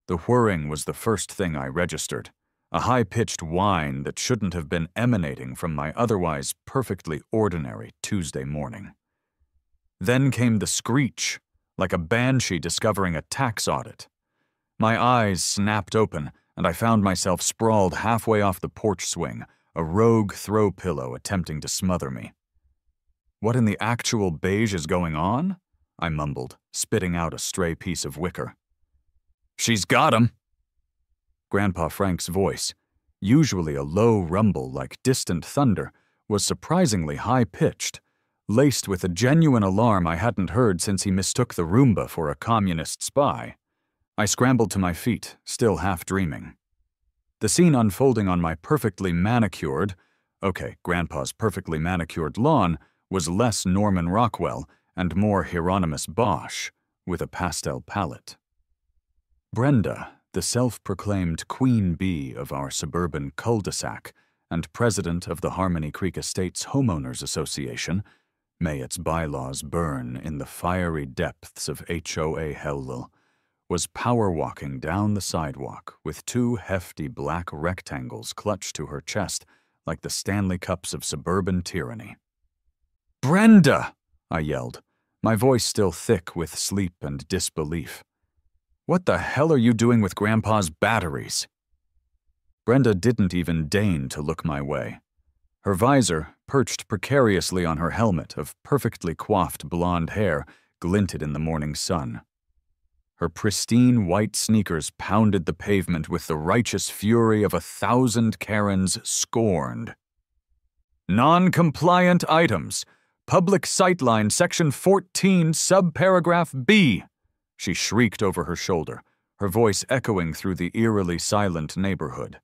The whirring was the first thing I registered, a high-pitched whine that shouldn't have been emanating from my otherwise perfectly ordinary Tuesday morning. Then came the screech, like a banshee discovering a tax audit. My eyes snapped open, and I found myself sprawled halfway off the porch swing, a rogue throw pillow attempting to smother me. "What in the actual beige is going on?" I mumbled, spitting out a stray piece of wicker. "She's got him!" Grandpa Frank's voice, usually a low rumble like distant thunder, was surprisingly high-pitched, laced with a genuine alarm I hadn't heard since he mistook the Roomba for a communist spy. I scrambled to my feet, still half-dreaming. The scene unfolding on my perfectly manicured, Grandpa's perfectly manicured lawn was less Norman Rockwell and more Hieronymus Bosch, with a pastel palette. Brenda, the self-proclaimed queen bee of our suburban cul-de-sac and president of the Harmony Creek Estates Homeowners Association, may its bylaws burn in the fiery depths of HOA Hellville, was power-walking down the sidewalk with two hefty black rectangles clutched to her chest like the Stanley Cups of suburban tyranny. "Brenda!" I yelled, my voice still thick with sleep and disbelief. "What the hell are you doing with Grandpa's batteries?" Brenda didn't even deign to look my way. Her visor, perched precariously on her helmet of perfectly coiffed blonde hair, glinted in the morning sun. Her pristine white sneakers pounded the pavement with the righteous fury of 1,000 Karens scorned. "Non-compliant items. Public Sightline Section 14, Subparagraph B," she shrieked over her shoulder, her voice echoing through the eerily silent neighborhood.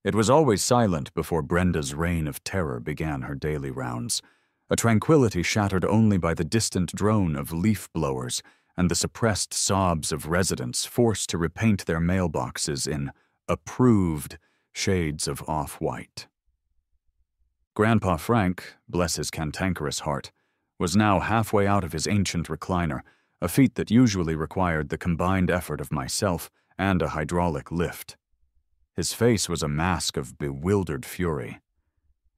It was always silent before Brenda's reign of terror began her daily rounds, a tranquility shattered only by the distant drone of leaf blowers and the suppressed sobs of residents forced to repaint their mailboxes in approved shades of off-white. Grandpa Frank, bless his cantankerous heart, was now halfway out of his ancient recliner, a feat that usually required the combined effort of myself and a hydraulic lift. His face was a mask of bewildered fury.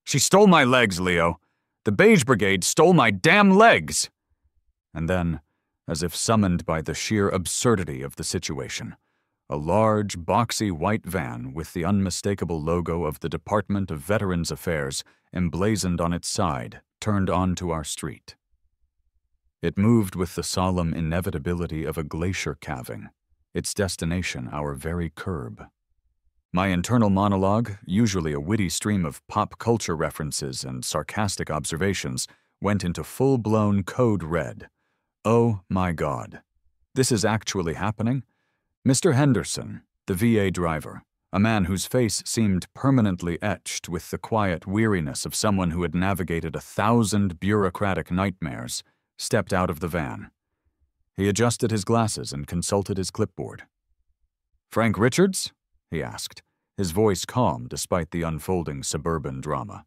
"She stole my legs, Leo! The Beige Brigade stole my damn legs!" And then, as if summoned by the sheer absurdity of the situation, a large, boxy white van with the unmistakable logo of the Department of Veterans Affairs emblazoned on its side turned onto our street. It moved with the solemn inevitability of a glacier calving, its destination our very curb. My internal monologue, usually a witty stream of pop culture references and sarcastic observations, went into full-blown code red. Oh my God. This is actually happening? Mr. Henderson, the VA driver, a man whose face seemed permanently etched with the quiet weariness of someone who had navigated 1,000 bureaucratic nightmares, stepped out of the van. He adjusted his glasses and consulted his clipboard. "Frank Richards?" he asked, his voice calm despite the unfolding suburban drama.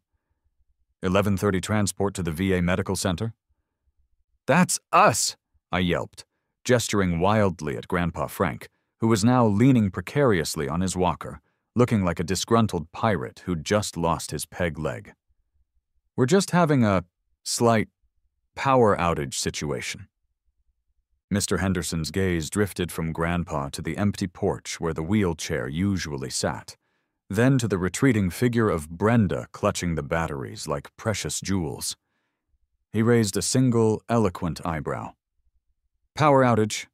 11:30 transport to the VA Medical Center? "That's us!" I yelped, gesturing wildly at Grandpa Frank, who was now leaning precariously on his walker, looking like a disgruntled pirate who'd just lost his peg leg. "We're just having a slight power outage situation." Mr. Henderson's gaze drifted from Grandpa to the empty porch where the wheelchair usually sat, then to the retreating figure of Brenda clutching the batteries like precious jewels. He raised a single, eloquent eyebrow. "Power outage."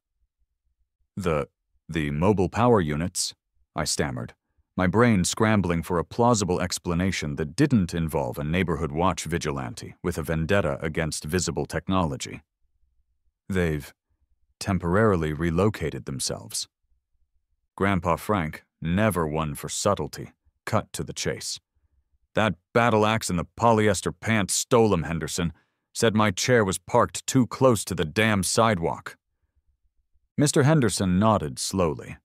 The mobile power units," I stammered, my brain scrambling for a plausible explanation that didn't involve a neighborhood watch vigilante with a vendetta against visible technology. "They've temporarily relocated themselves." Grandpa Frank, never one for subtlety, cut to the chase. "That battle axe in the polyester pants stole 'em, Henderson. Said my chair was parked too close to the damn sidewalk." Mr. Henderson nodded slowly,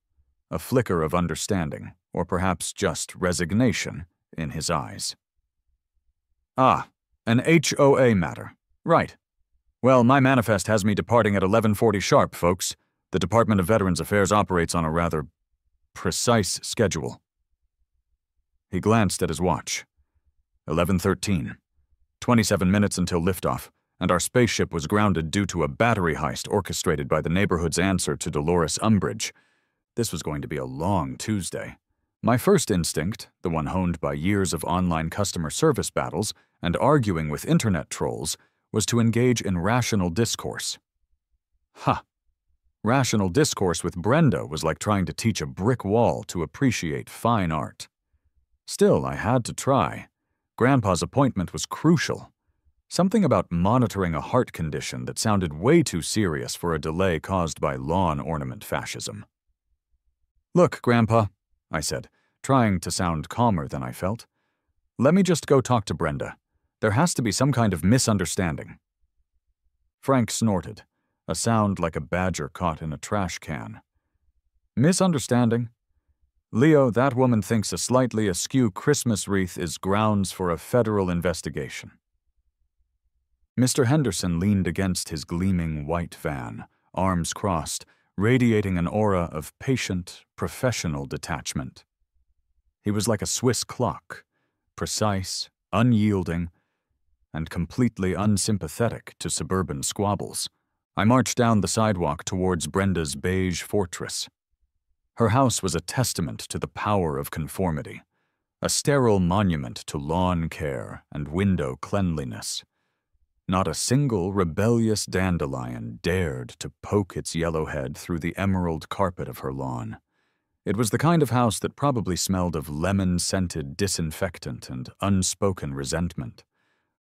a flicker of understanding, or perhaps just resignation, in his eyes. "Ah, an HOA matter. Right. Well, my manifest has me departing at 11:40 sharp, folks. The Department of Veterans Affairs operates on a rather precise schedule. He glanced at his watch. 11:13. 27 minutes until liftoff, and our spaceship was grounded due to a battery heist orchestrated by the neighborhood's answer to Dolores Umbridge. This was going to be a long Tuesday. My first instinct, the one honed by years of online customer service battles and arguing with internet trolls, was to engage in rational discourse. Ha! Rational discourse with Brenda was like trying to teach a brick wall to appreciate fine art. Still, I had to try. Grandpa's appointment was crucial. Something about monitoring a heart condition that sounded way too serious for a delay caused by lawn ornament fascism. "Look, Grandpa," I said, trying to sound calmer than I felt. "Let me just go talk to Brenda. There has to be some kind of misunderstanding." Frank snorted, a sound like a badger caught in a trash can. "Misunderstanding? Leo, that woman thinks a slightly askew Christmas wreath is grounds for a federal investigation." Mr. Henderson leaned against his gleaming white van, arms crossed, radiating an aura of patient, professional detachment. He was like a Swiss clock, precise, unyielding, and completely unsympathetic to suburban squabbles. I marched down the sidewalk towards Brenda's beige fortress. Her house was a testament to the power of conformity, a sterile monument to lawn care and window cleanliness. Not a single rebellious dandelion dared to poke its yellow head through the emerald carpet of her lawn. It was the kind of house that probably smelled of lemon-scented disinfectant and unspoken resentment.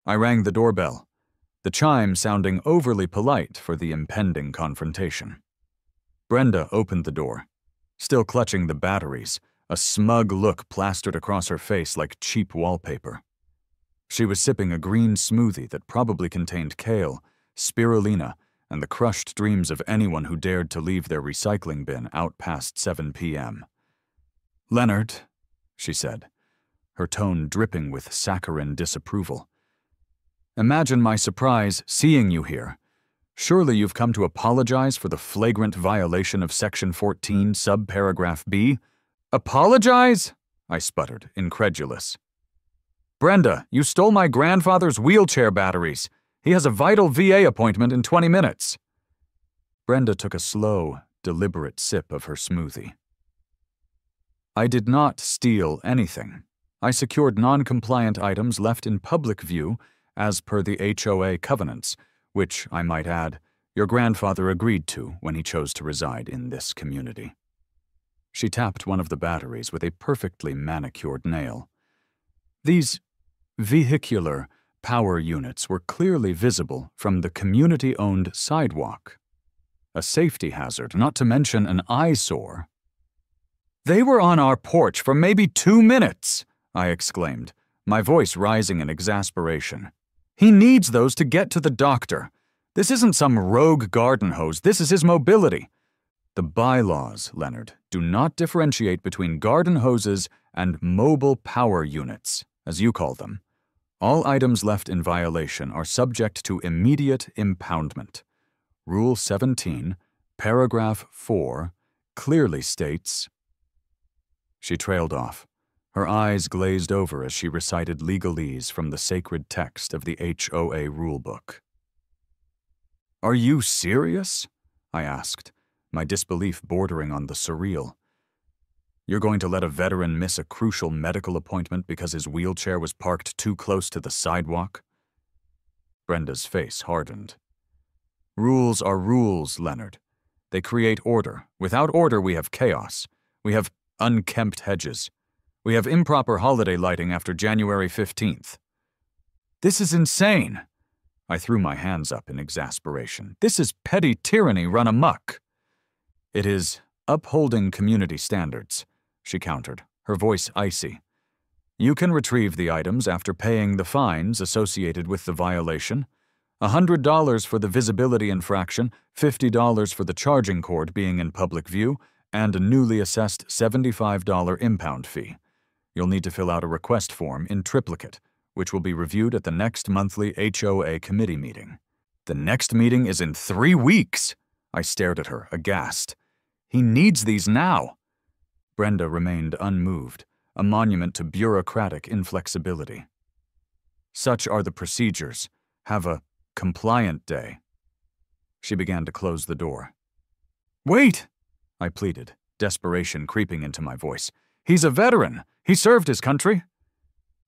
I rang the doorbell, the chime sounding overly polite for the impending confrontation. Brenda opened the door, still clutching the batteries, a smug look plastered across her face like cheap wallpaper. She was sipping a green smoothie that probably contained kale, spirulina, and the crushed dreams of anyone who dared to leave their recycling bin out past 7 p.m. "Leonard," she said, her tone dripping with saccharine disapproval. "Imagine my surprise seeing you here. Surely you've come to apologize for the flagrant violation of Section 14, subparagraph B?" "Apologize?" I sputtered, incredulous. "Brenda, you stole my grandfather's wheelchair batteries. He has a vital VA appointment in 20 minutes. Brenda took a slow, deliberate sip of her smoothie. "I did not steal anything. I secured non-compliant items left in public view as per the HOA covenants, which, I might add, your grandfather agreed to when he chose to reside in this community." She tapped one of the batteries with a perfectly manicured nail. These vehicular power units were clearly visible from the community-owned sidewalk. A safety hazard, not to mention an eyesore. "They were on our porch for maybe 2 minutes!" I exclaimed, my voice rising in exasperation. "He needs those to get to the doctor. This isn't some rogue garden hose, this is his mobility." "The bylaws, Leonard, do not differentiate between garden hoses and mobile power units, as you call them. All items left in violation are subject to immediate impoundment. Rule 17, paragraph 4, clearly states..." She trailed off, her eyes glazed over as she recited legalese from the sacred text of the HOA rulebook. "Are you serious?" I asked, my disbelief bordering on the surreal. "You're going to let a veteran miss a crucial medical appointment because his wheelchair was parked too close to the sidewalk?" Brenda's face hardened. "Rules are rules, Leonard. They create order. Without order, we have chaos. We have unkempt hedges. We have improper holiday lighting after January 15th. This is insane!" I threw my hands up in exasperation. "This is petty tyranny run amok." "It is upholding community standards," she countered, her voice icy. "You can retrieve the items after paying the fines associated with the violation. $100 for the visibility infraction, $50 for the charging cord being in public view, and a newly assessed $75 impound fee. You'll need to fill out a request form in triplicate, which will be reviewed at the next monthly HOA committee meeting." "The next meeting is in 3 weeks!" I stared at her, aghast. "He needs these now." Brenda remained unmoved, a monument to bureaucratic inflexibility. "Such are the procedures. Have a compliant day." She began to close the door. "Wait!" I pleaded, desperation creeping into my voice. "He's a veteran. He served his country."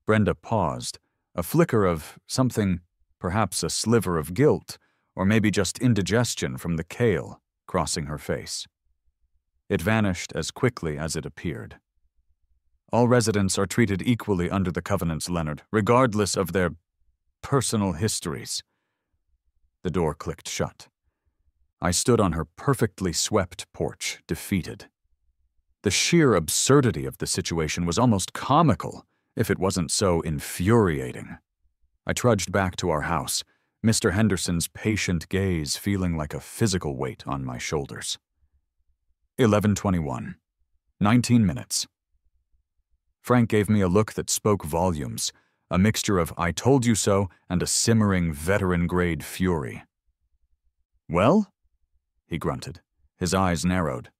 Brenda paused, a flicker of something, perhaps a sliver of guilt, or maybe just indigestion from the kale, crossing her face. It vanished as quickly as it appeared. "All residents are treated equally under the covenants, Leonard, regardless of their personal histories." The door clicked shut. I stood on her perfectly swept porch, defeated. The sheer absurdity of the situation was almost comical, if it wasn't so infuriating. I trudged back to our house, Mr. Henderson's patient gaze feeling like a physical weight on my shoulders. 11:21. 19 minutes. Frank gave me a look that spoke volumes, a mixture of "I told you so" and a simmering veteran-grade fury. "Well?" he grunted, his eyes narrowed.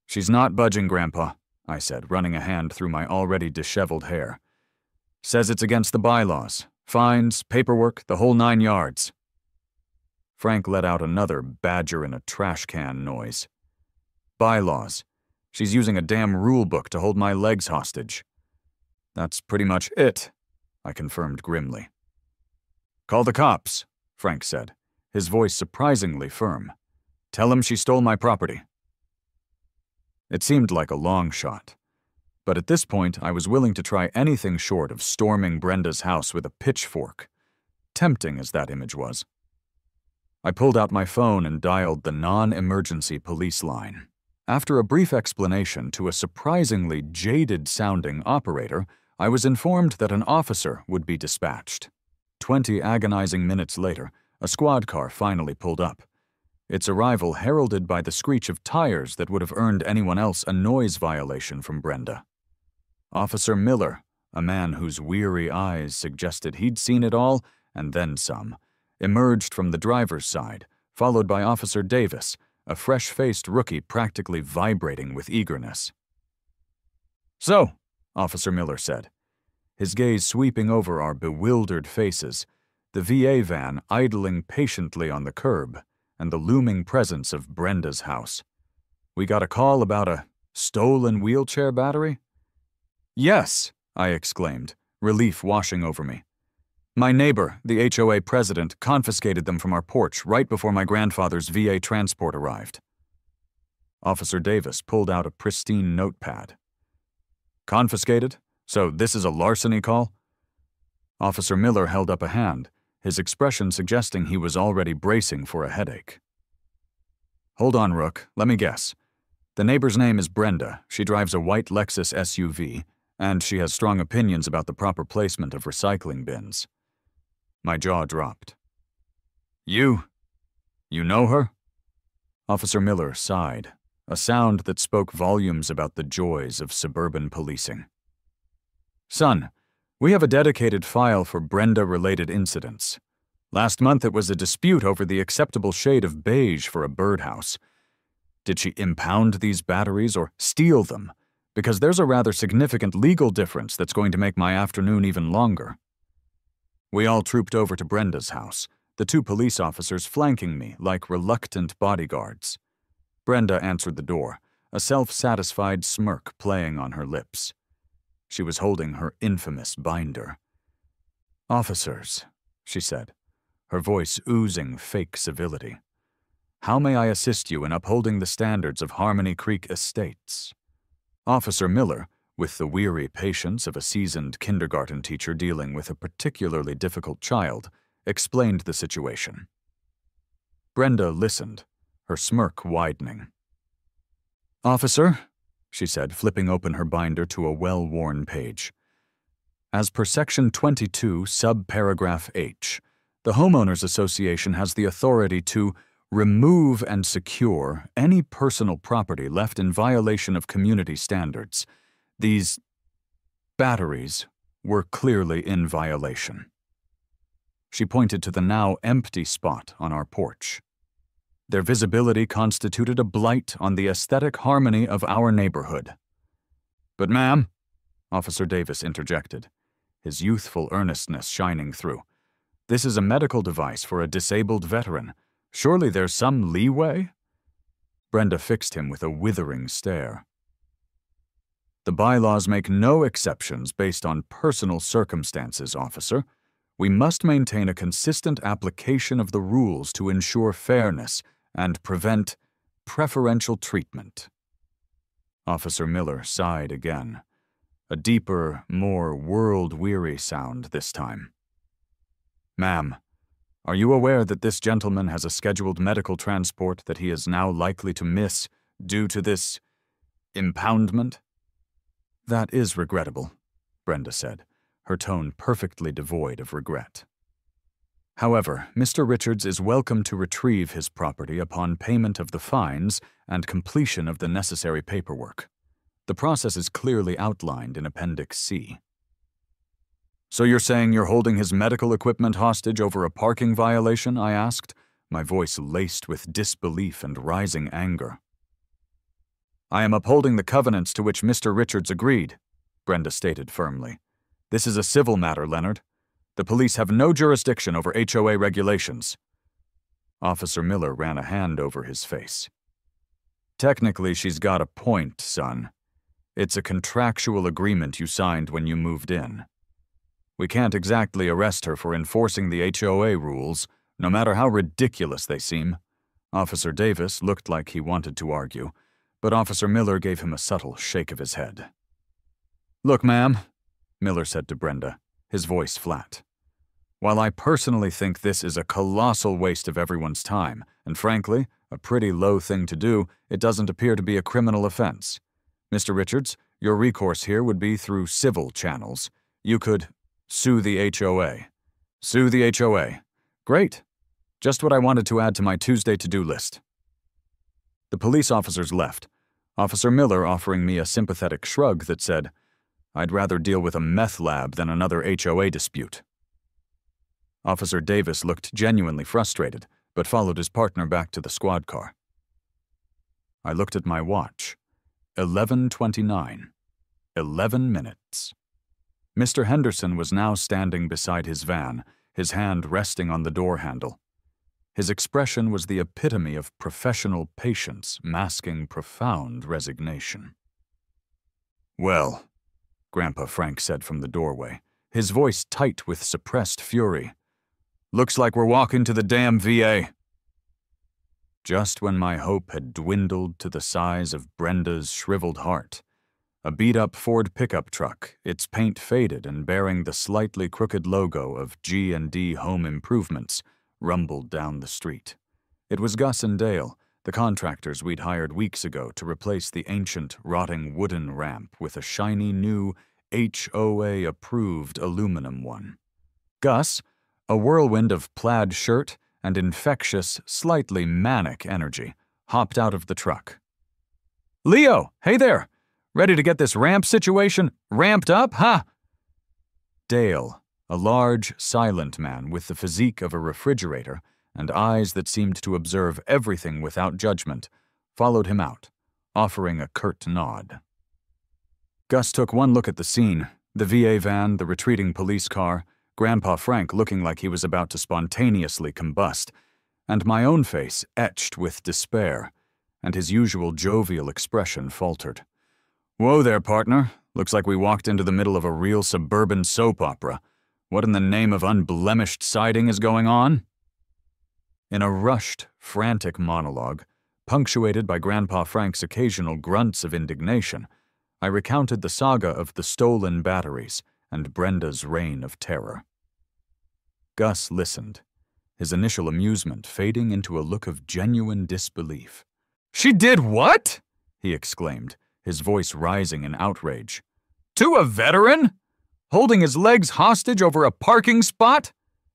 "She's not budging, Grandpa," I said, running a hand through my already disheveled hair. "Says it's against the bylaws. Fines, paperwork, the whole 9 yards. Frank let out another badger in a trash can noise. "Bylaws. She's using a damn rule book to hold my legs hostage." "That's pretty much it," I confirmed grimly. "Call the cops," Frank said, his voice surprisingly firm. "Tell them she stole my property." It seemed like a long shot, but at this point I was willing to try anything short of storming Brenda's house with a pitchfork, tempting as that image was. I pulled out my phone and dialed the non-emergency police line. After a brief explanation to a surprisingly jaded-sounding operator, I was informed that an officer would be dispatched. 20 agonizing minutes later, a squad car finally pulled up, its arrival heralded by the screech of tires that would have earned anyone else a noise violation from Brenda. Officer Miller, a man whose weary eyes suggested he'd seen it all and then some, emerged from the driver's side, followed by Officer Davis, a fresh-faced rookie practically vibrating with eagerness. "So," Officer Miller said, his gaze sweeping over our bewildered faces, the VA van idling patiently on the curb, and the looming presence of Brenda's house. "We got a call about a stolen wheelchair battery?" "Yes," I exclaimed, relief washing over me. "My neighbor, the HOA president, confiscated them from our porch right before my grandfather's VA transport arrived." Officer Davis pulled out a pristine notepad. "Confiscated? So this is a larceny call?" Officer Miller held up a hand, his expression suggesting he was already bracing for a headache. "Hold on, Rook. Let me guess. The neighbor's name is Brenda. She drives a white Lexus SUV, and she has strong opinions about the proper placement of recycling bins." My jaw dropped. You know her?" Officer Miller sighed, a sound that spoke volumes about the joys of suburban policing. "Son, we have a dedicated file for Brenda-related incidents. Last month it was a dispute over the acceptable shade of beige for a birdhouse. Did she impound these batteries or steal them? Because there's a rather significant legal difference that's going to make my afternoon even longer." We all trooped over to Brenda's house, the 2 police officers flanking me like reluctant bodyguards. Brenda answered the door, a self-satisfied smirk playing on her lips. She was holding her infamous binder. "Officers," she said, her voice oozing fake civility. "How may I assist you in upholding the standards of Harmony Creek Estates?" Officer Miller, with the weary patience of a seasoned kindergarten teacher dealing with a particularly difficult child, explained the situation. Brenda listened, her smirk widening. "Officer," she said, flipping open her binder to a well-worn page. "As per Section 22, subparagraph H, the Homeowners Association has the authority to remove and secure any personal property left in violation of community standards. These batteries were clearly in violation." She pointed to the now empty spot on our porch. Their visibility constituted a blight on the aesthetic harmony of our neighborhood. "But ma'am," Officer Davis interjected, his youthful earnestness shining through. "This is a medical device for a disabled veteran. Surely there's some leeway?" Brenda fixed him with a withering stare. "The bylaws make no exceptions based on personal circumstances, officer. We must maintain a consistent application of the rules to ensure fairness and prevent preferential treatment." Officer Miller sighed again, a deeper, more world-weary sound this time. "Ma'am, are you aware that this gentleman has a scheduled medical transport that he is now likely to miss due to this impoundment?" "That is regrettable," Brenda said, her tone perfectly devoid of regret. "However, Mr. Richards is welcome to retrieve his property upon payment of the fines and completion of the necessary paperwork. The process is clearly outlined in Appendix C." "So you're saying you're holding his medical equipment hostage over a parking violation?" I asked, my voice laced with disbelief and rising anger. "I am upholding the covenants to which Mr. Richards agreed," Brenda stated firmly. "This is a civil matter, Leonard. The police have no jurisdiction over HOA regulations." Officer Miller ran a hand over his face. "Technically, she's got a point, son. It's a contractual agreement you signed when you moved in. We can't exactly arrest her for enforcing the HOA rules, no matter how ridiculous they seem." Officer Davis looked like he wanted to argue, but Officer Miller gave him a subtle shake of his head. "Look, ma'am," Miller said to Brenda, his voice flat. "While I personally think this is a colossal waste of everyone's time, and frankly, a pretty low thing to do, it doesn't appear to be a criminal offense. Mr. Richards, your recourse here would be through civil channels. You could sue the HOA. Sue the HOA. Great. Just what I wanted to add to my Tuesday to-do list." The police officers left, Officer Miller offering me a sympathetic shrug that said, "I'd rather deal with a meth lab than another HOA dispute." Officer Davis looked genuinely frustrated, but followed his partner back to the squad car. I looked at my watch. 11:29. 11 minutes. Mr. Henderson was now standing beside his van, his hand resting on the door handle. His expression was the epitome of professional patience masking profound resignation. "Well," Grandpa Frank said from the doorway, his voice tight with suppressed fury, "looks like we're walking to the damn VA." Just when my hope had dwindled to the size of Brenda's shriveled heart, a beat-up Ford pickup truck, its paint faded and bearing the slightly crooked logo of G&D Home Improvements, rumbled down the street. It was Gus and Dale, the contractors we'd hired weeks ago to replace the ancient, rotting wooden ramp with a shiny new HOA-approved aluminum one. Gus, a whirlwind of plaid shirt and infectious, slightly manic energy, hopped out of the truck. "Leo, hey there! Ready to get this ramp situation ramped up, huh?" Dale, a large, silent man with the physique of a refrigerator and eyes that seemed to observe everything without judgment, followed him out, offering a curt nod. Gus took one look at the scene, the VA van, the retreating police car, Grandpa Frank looking like he was about to spontaneously combust, and my own face etched with despair, and his usual jovial expression faltered. "Whoa there, partner. Looks like we walked into the middle of a real suburban soap opera. What in the name of unblemished siding is going on?" In a rushed, frantic monologue, punctuated by Grandpa Frank's occasional grunts of indignation, I recounted the saga of the stolen batteries and Brenda's reign of terror. Gus listened, his initial amusement fading into a look of genuine disbelief. "She did what?" he exclaimed, his voice rising in outrage. "To a veteran? Holding his legs hostage over a parking spot?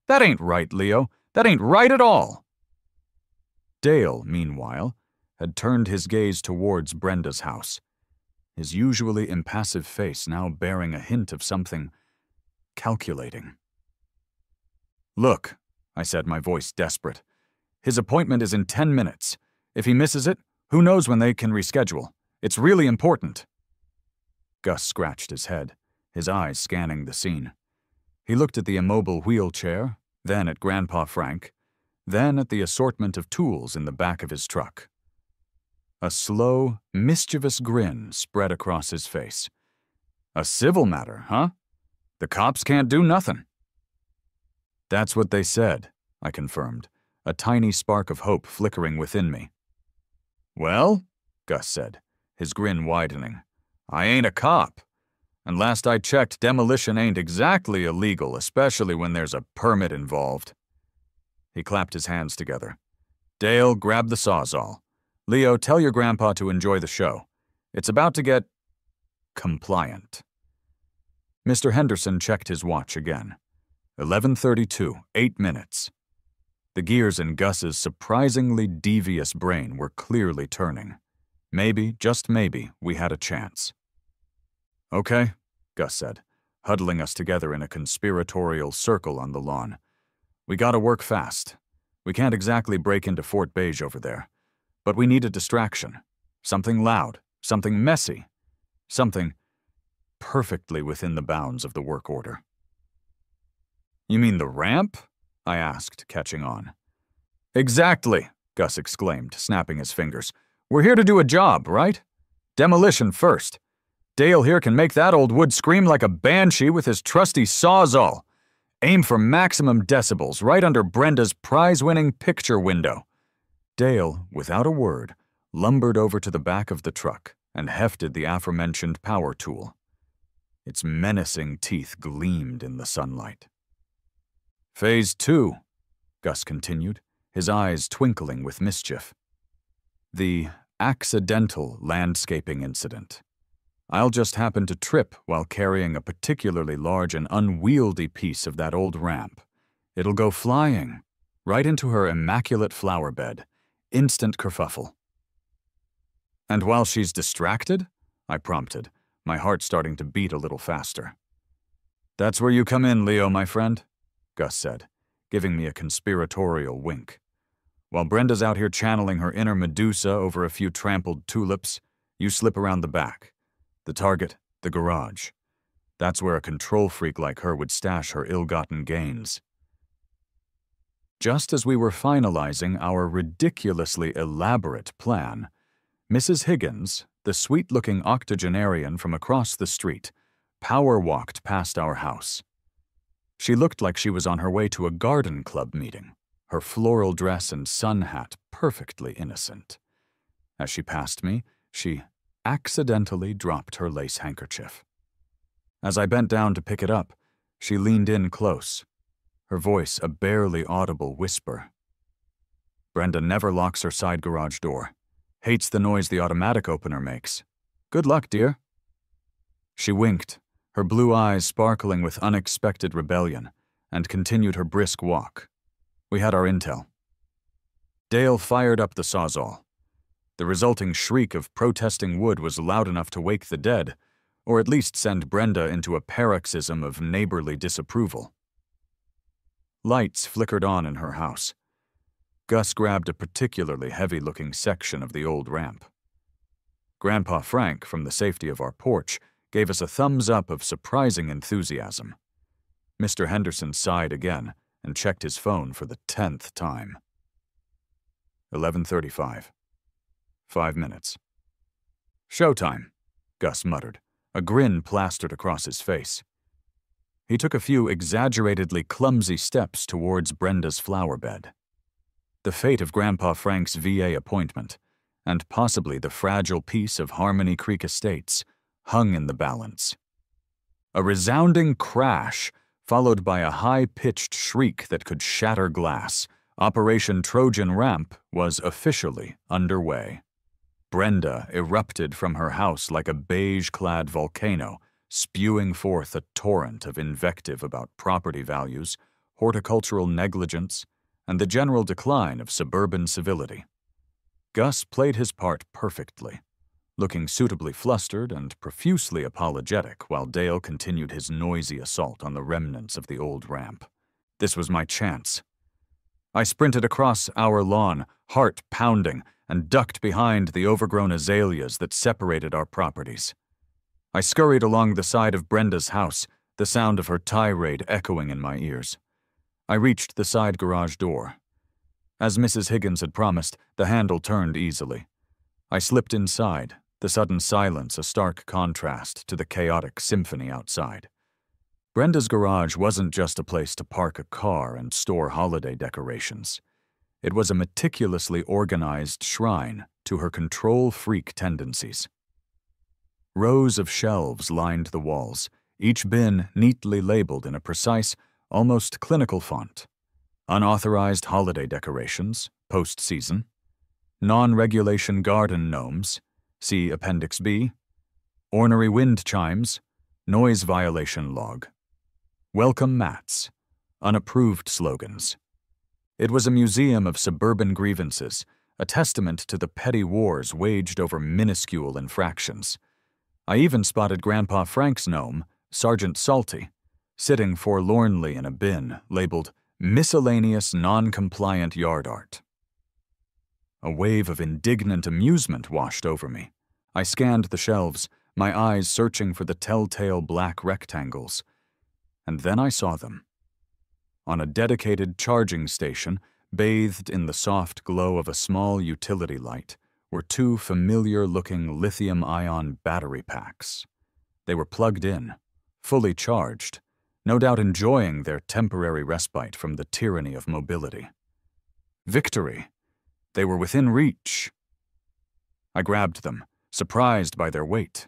That ain't right, Leo. That ain't right at all." Dale, meanwhile, had turned his gaze towards Brenda's house, his usually impassive face now bearing a hint of something calculating. "Look," I said, my voice desperate. "His appointment is in 10 minutes. If he misses it, who knows when they can reschedule. It's really important." Gus scratched his head, his eyes scanning the scene. He looked at the immobile wheelchair, then at Grandpa Frank, then at the assortment of tools in the back of his truck. A slow, mischievous grin spread across his face. A civil matter, huh? The cops can't do nothing. That's what they said, I confirmed, a tiny spark of hope flickering within me. Well, Gus said, his grin widening, I ain't a cop. And last I checked, demolition ain't exactly illegal, especially when there's a permit involved. He clapped his hands together. Dale, grab the Sawzall. Leo, tell your grandpa to enjoy the show. It's about to get compliant. Mr. Henderson checked his watch again. 11:32, 8 minutes. The gears in Gus's surprisingly devious brain were clearly turning. Maybe, just maybe, we had a chance. Okay, Gus said, huddling us together in a conspiratorial circle on the lawn. We gotta work fast. We can't exactly break into Fort Beige over there. But we need a distraction. Something loud, something messy, something perfectly within the bounds of the work order. You mean the ramp? I asked, catching on. Exactly, Gus exclaimed, snapping his fingers. We're here to do a job, right? Demolition first. Dale here can make that old wood scream like a banshee with his trusty Sawzall. Aim for maximum decibels right under Brenda's prize-winning picture window. Dale, without a word, lumbered over to the back of the truck and hefted the aforementioned power tool. Its menacing teeth gleamed in the sunlight. Phase 2, Gus continued, his eyes twinkling with mischief. The accidental landscaping incident. I'll just happen to trip while carrying a particularly large and unwieldy piece of that old ramp. It'll go flying, right into her immaculate flower bed. Instant kerfuffle. And while she's distracted? I prompted, my heart starting to beat a little faster. That's where you come in, Leo, my friend, Gus said, giving me a conspiratorial wink. While Brenda's out here channeling her inner Medusa over a few trampled tulips, you slip around the back. The target, the garage. That's where a control freak like her would stash her ill-gotten gains. Just as we were finalizing our ridiculously elaborate plan, Mrs. Higgins, the sweet-looking octogenarian from across the street, power-walked past our house. She looked like she was on her way to a garden club meeting, her floral dress and sun hat perfectly innocent. As she passed me, she accidentally dropped her lace handkerchief. As I bent down to pick it up, she leaned in close, her voice a barely audible whisper. Brenda never locks her side garage door. Hates the noise the automatic opener makes. Good luck, dear. She winked, her blue eyes sparkling with unexpected rebellion, and continued her brisk walk. We had our intel. Dale fired up the Sawzall. The resulting shriek of protesting wood was loud enough to wake the dead, or at least send Brenda into a paroxysm of neighborly disapproval. Lights flickered on in her house. Gus grabbed a particularly heavy-looking section of the old ramp. Grandpa Frank, from the safety of our porch, gave us a thumbs-up of surprising enthusiasm. Mr. Henderson sighed again and checked his phone for the 10th time. 11:35. 5 minutes. Showtime, Gus muttered, a grin plastered across his face. He took a few exaggeratedly clumsy steps towards Brenda's flower bed. The fate of Grandpa Frank's VA appointment, and possibly the fragile peace of Harmony Creek Estates, hung in the balance. A resounding crash, followed by a high-pitched shriek that could shatter glass, Operation Trojan Ramp was officially underway. Brenda erupted from her house like a beige-clad volcano, spewing forth a torrent of invective about property values, horticultural negligence, and the general decline of suburban civility. Gus played his part perfectly, looking suitably flustered and profusely apologetic while Dale continued his noisy assault on the remnants of the old ramp. This was my chance. I sprinted across our lawn, heart pounding, and ducked behind the overgrown azaleas that separated our properties. I scurried along the side of Brenda's house, the sound of her tirade echoing in my ears. I reached the side garage door. As Mrs. Higgins had promised, the handle turned easily. I slipped inside, the sudden silence a stark contrast to the chaotic symphony outside. Brenda's garage wasn't just a place to park a car and store holiday decorations. It was a meticulously organized shrine to her control freak tendencies. Rows of shelves lined the walls, each bin neatly labeled in a precise, almost clinical font. Unauthorized holiday decorations, post-season. Non-regulation garden gnomes, see Appendix B. Ornery wind chimes, noise violation log. Welcome mats, unapproved slogans. It was a museum of suburban grievances, a testament to the petty wars waged over minuscule infractions. I even spotted Grandpa Frank's gnome, Sergeant Salty, sitting forlornly in a bin labeled Miscellaneous Non-Compliant Yard Art. A wave of indignant amusement washed over me. I scanned the shelves, my eyes searching for the telltale black rectangles. And then I saw them. On a dedicated charging station, bathed in the soft glow of a small utility light, were two familiar-looking lithium-ion battery packs. They were plugged in, fully charged, no doubt enjoying their temporary respite from the tyranny of mobility. Victory! They were within reach. I grabbed them, surprised by their weight.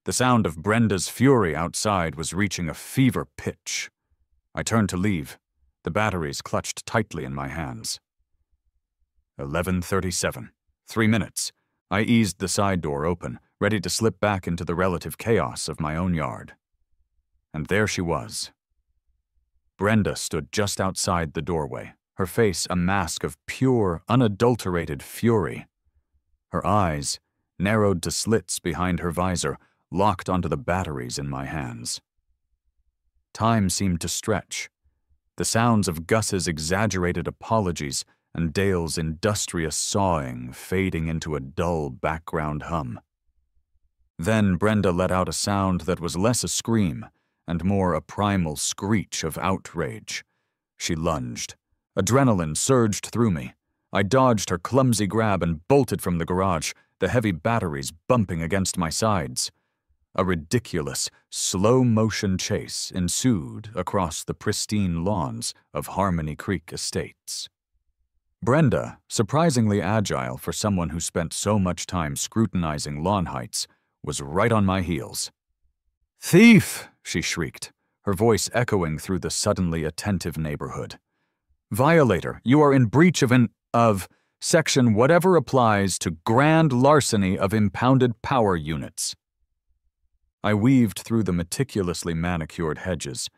The sound of Brenda's fury outside was reaching a fever pitch. I turned to leave, the batteries clutched tightly in my hands. 11:37. 3 minutes. I eased the side door open, ready to slip back into the relative chaos of my own yard. And there she was. Brenda stood just outside the doorway, her face a mask of pure, unadulterated fury. Her eyes, narrowed to slits behind her visor, locked onto the batteries in my hands. Time seemed to stretch. The sounds of Gus's exaggerated apologies and Dale's industrious sawing fading into a dull background hum. Then Brenda let out a sound that was less a scream and more a primal screech of outrage. She lunged. Adrenaline surged through me. I dodged her clumsy grab and bolted from the garage, the heavy batteries bumping against my sides. A ridiculous, slow-motion chase ensued across the pristine lawns of Harmony Creek Estates. Brenda, surprisingly agile for someone who spent so much time scrutinizing lawn heights, was right on my heels. "Thief!" she shrieked, her voice echoing through the suddenly attentive neighborhood. "Violator, you are in breach of section whatever applies to grand larceny of impounded power units." I weaved through the meticulously manicured hedges,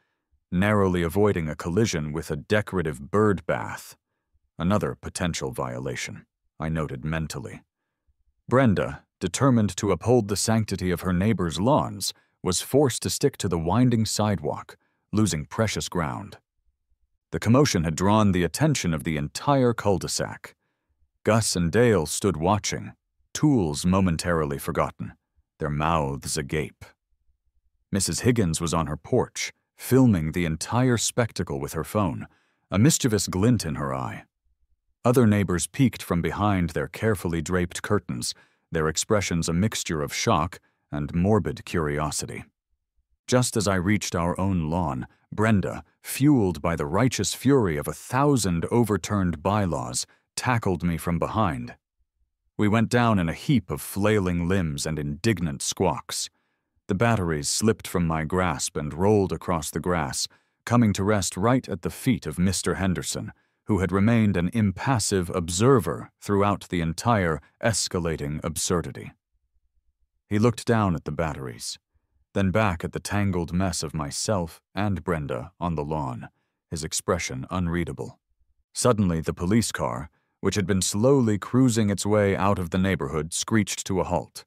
narrowly avoiding a collision with a decorative bird bath. Another potential violation, I noted mentally. Brenda, determined to uphold the sanctity of her neighbors' lawns, was forced to stick to the winding sidewalk, losing precious ground. The commotion had drawn the attention of the entire cul-de-sac. Gus and Dale stood watching, tools momentarily forgotten, their mouths agape. Mrs. Higgins was on her porch, filming the entire spectacle with her phone, a mischievous glint in her eye. Other neighbors peeked from behind their carefully draped curtains, their expressions a mixture of shock and morbid curiosity. Just as I reached our own lawn, Brenda, fueled by the righteous fury of 1,000 overturned bylaws, tackled me from behind. We went down in a heap of flailing limbs and indignant squawks. The batteries slipped from my grasp and rolled across the grass, coming to rest right at the feet of Mr. Henderson, who had remained an impassive observer throughout the entire escalating absurdity. He looked down at the batteries, then back at the tangled mess of myself and Brenda on the lawn, his expression unreadable. Suddenly, the police car, which had been slowly cruising its way out of the neighborhood, screeched to a halt.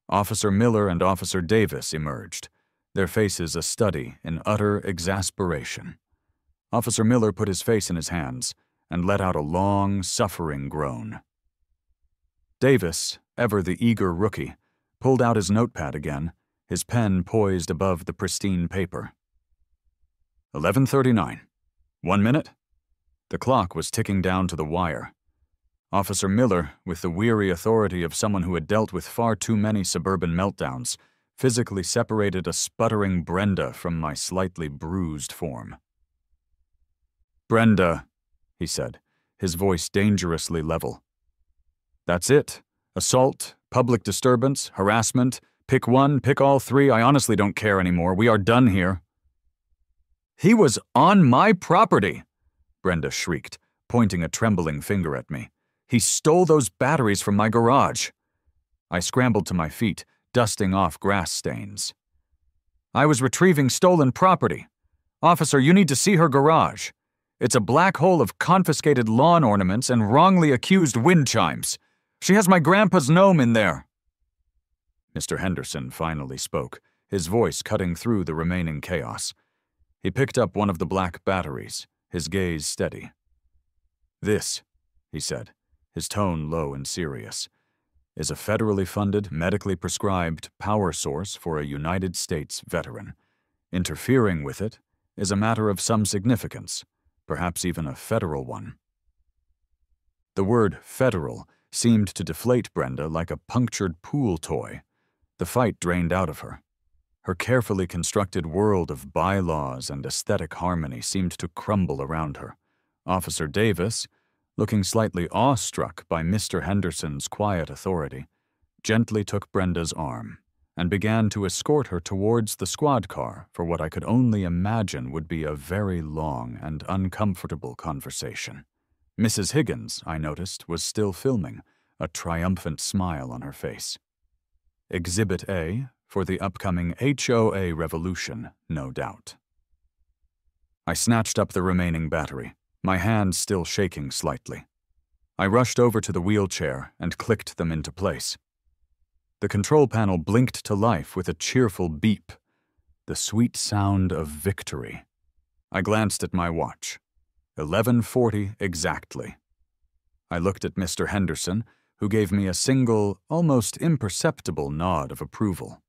Officer Miller and Officer Davis emerged, their faces a study in utter exasperation. Officer Miller put his face in his hands and let out a long, suffering groan. Davis, ever the eager rookie, pulled out his notepad again, his pen poised above the pristine paper. 11:39. 1 minute? The clock was ticking down to the wire. Officer Miller, with the weary authority of someone who had dealt with far too many suburban meltdowns, physically separated a sputtering Brenda from my slightly bruised form. "Brenda," he said, his voice dangerously level. "That's it. Assault, public disturbance, harassment. Pick one, pick all three. I honestly don't care anymore. We are done here." "He was on my property," Brenda shrieked, pointing a trembling finger at me. "He stole those batteries from my garage." I scrambled to my feet, dusting off grass stains. "I was retrieving stolen property. Officer, you need to see her garage. It's a black hole of confiscated lawn ornaments and wrongly accused wind chimes. She has my grandpa's gnome in there." Mr. Henderson finally spoke, his voice cutting through the remaining chaos. He picked up one of the black batteries, his gaze steady. "This," he said, his tone low and serious, "is a federally funded, medically prescribed power source for a United States veteran. Interfering with it is a matter of some significance, perhaps even a federal one." The word federal seemed to deflate Brenda like a punctured pool toy. The fight drained out of her. Her carefully constructed world of bylaws and aesthetic harmony seemed to crumble around her. Officer Davis, looking slightly awestruck by Mr. Henderson's quiet authority, gently took Brenda's arm and began to escort her towards the squad car for what I could only imagine would be a very long and uncomfortable conversation. Mrs. Higgins, I noticed, was still filming, a triumphant smile on her face. Exhibit A for the upcoming HOA revolution, no doubt. I snatched up the remaining battery, my hands still shaking slightly. I rushed over to the wheelchair and clicked them into place. The control panel blinked to life with a cheerful beep, the sweet sound of victory. I glanced at my watch. 11:40 exactly. I looked at Mr. Henderson, who gave me a single, almost imperceptible nod of approval.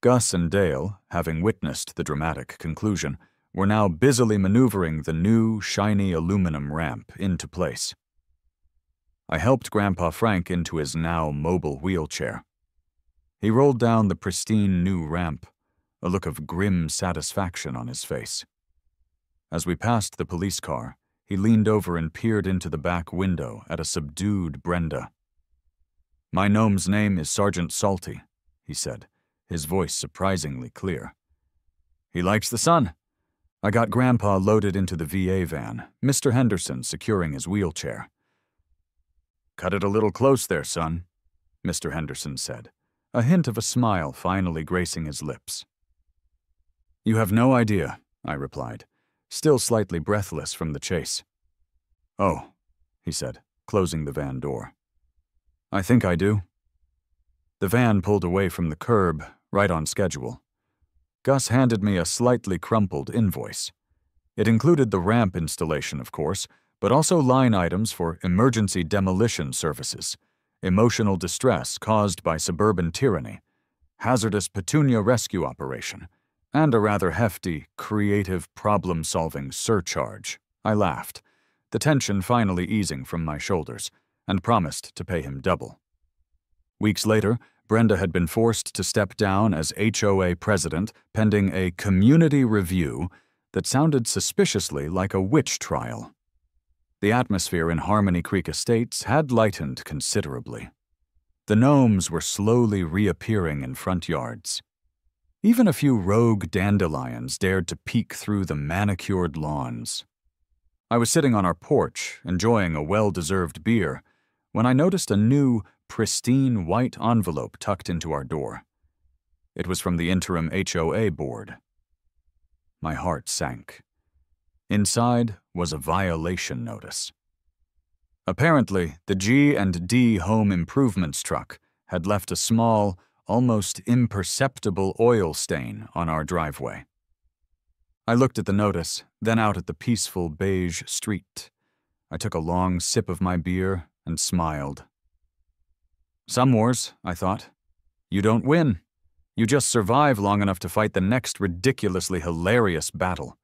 Gus and Dale, having witnessed the dramatic conclusion, were now busily maneuvering the new, shiny aluminum ramp into place. I helped Grandpa Frank into his now mobile wheelchair. He rolled down the pristine new ramp, a look of grim satisfaction on his face. As we passed the police car, he leaned over and peered into the back window at a subdued Brenda. "My gnome's name is Sergeant Salty," he said, his voice surprisingly clear. "He likes the sun." I got Grandpa loaded into the VA van, Mr. Henderson securing his wheelchair. "Cut it a little close there, son," Mr. Henderson said, a hint of a smile finally gracing his lips. "You have no idea," I replied, still slightly breathless from the chase. "Oh," he said, closing the van door. "I think I do." The van pulled away from the curb, right on schedule. Gus handed me a slightly crumpled invoice. It included the ramp installation, of course, but also line items for emergency demolition services, emotional distress caused by suburban tyranny, hazardous petunia rescue operation, and a rather hefty, creative problem-solving surcharge. I laughed, the tension finally easing from my shoulders, and promised to pay him double. Weeks later, Brenda had been forced to step down as HOA president pending a community review that sounded suspiciously like a witch trial. The atmosphere in Harmony Creek Estates had lightened considerably. The gnomes were slowly reappearing in front yards. Even a few rogue dandelions dared to peek through the manicured lawns. I was sitting on our porch, enjoying a well-deserved beer, when I noticed a new, pristine white envelope tucked into our door. It was from the interim HOA board. My heart sank. Inside was a violation notice. Apparently, the G&D Home Improvements truck had left a small, almost imperceptible oil stain on our driveway. I looked at the notice, then out at the peaceful beige street. I took a long sip of my beer and smiled. Some wars, I thought. You don't win. You just survive long enough to fight the next ridiculously hilarious battle.